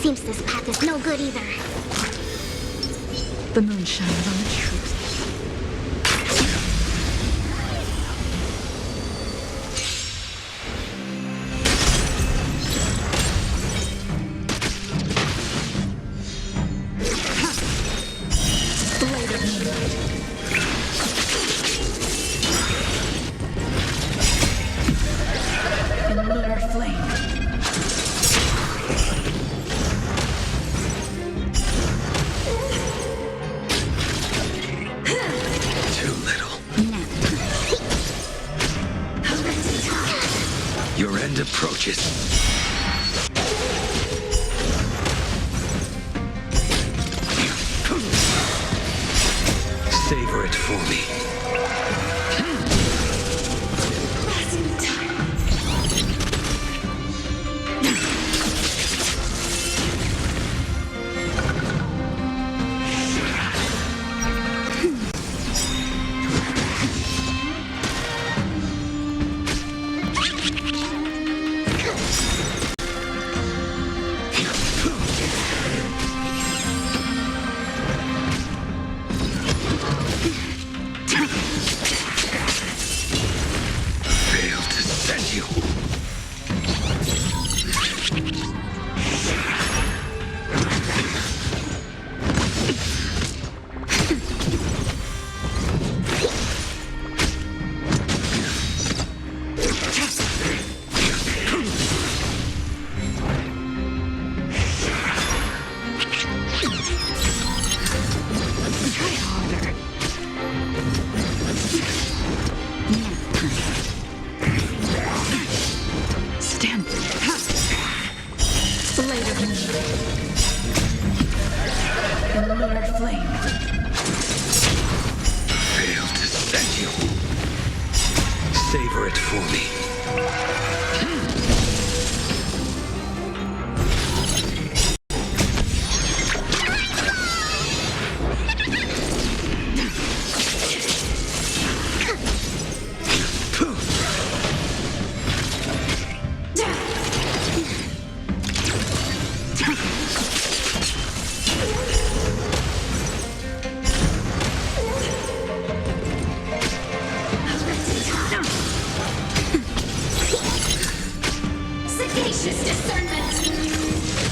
Seems this path is no good either. The moon shines on the truth. Blade of moonlight. In lunar flame. Your end approaches. Savor it for me. Savor it for me.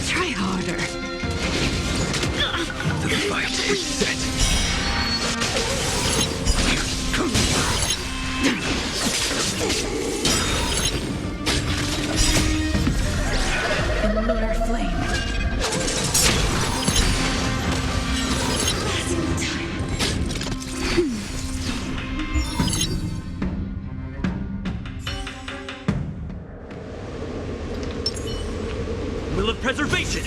Try harder. The fight is set. In lunar flame. Will of preservation!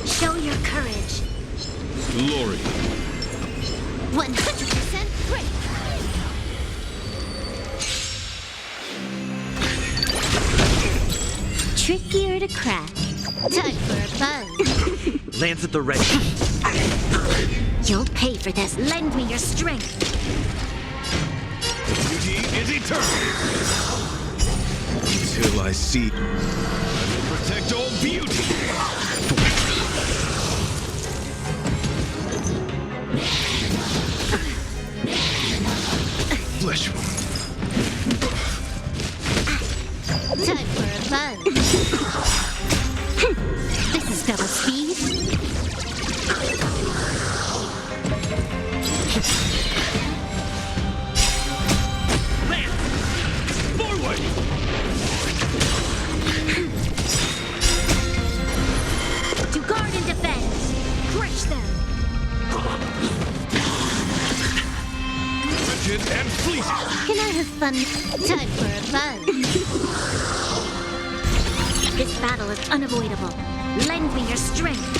Show your courage. Glory! 100% great. Trickier to crack. Time for a buzz. Lance at the ready. You'll pay for this. Lend me your strength. Beauty is eternal! Until I see. I will protect all beauty! Flesh. Time for a buzz. This is double speed. Lance! Forward! To guard and defend. Crush them. Rigid and fleeting! Can I have fun? Time for a buzz. This battle is unavoidable. Lend me your strength.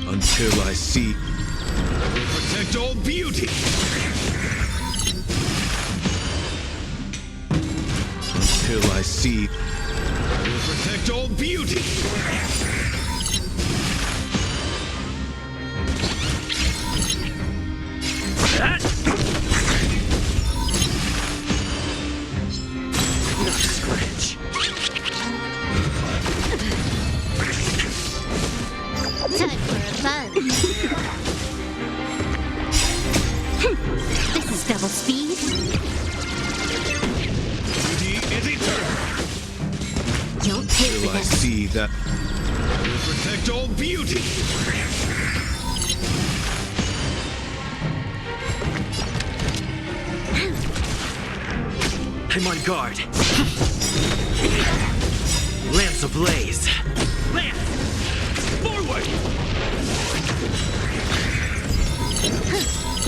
Until I see. I will protect all beauty! Until I see. I will protect all beauty! Not scratch. I see that Will protect all beauty. I'm on guard. Lance ablaze. Lance! Forward!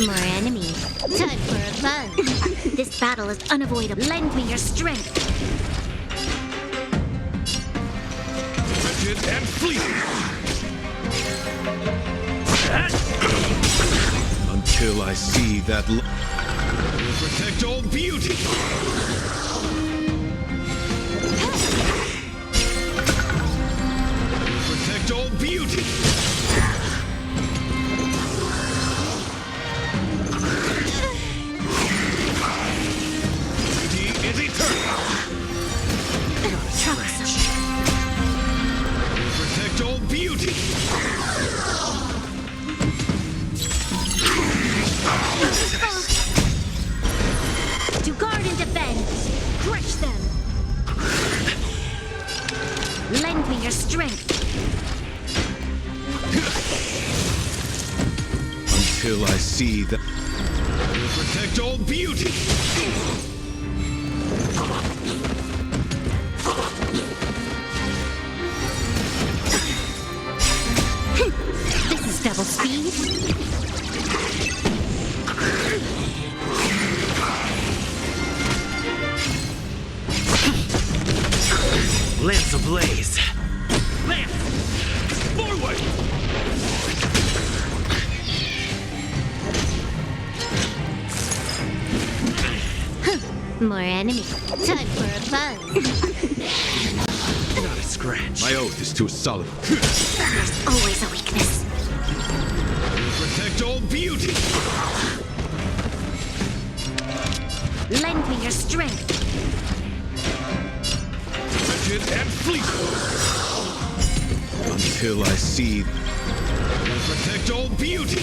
More enemy. Time for a buzz. This battle is unavoidable. Lend me your strength. Wretched and fleeting. until I see that Will protect all beauty. Will protect all beauty. Beauty is eternal. Troublesome. Will protect all beauty. To guard and defend. Crush them. Lend me your strength. until I see that Will protect all beauty. This is double speed. Lance ablaze. Lance! Forward! More enemy. Time for a buzz. Not a scratch. my oath is too solemn. There's always a weakness. Will protect all beauty. Lend me your strength. Wretched and fleeting. Until I see Will protect all beauty.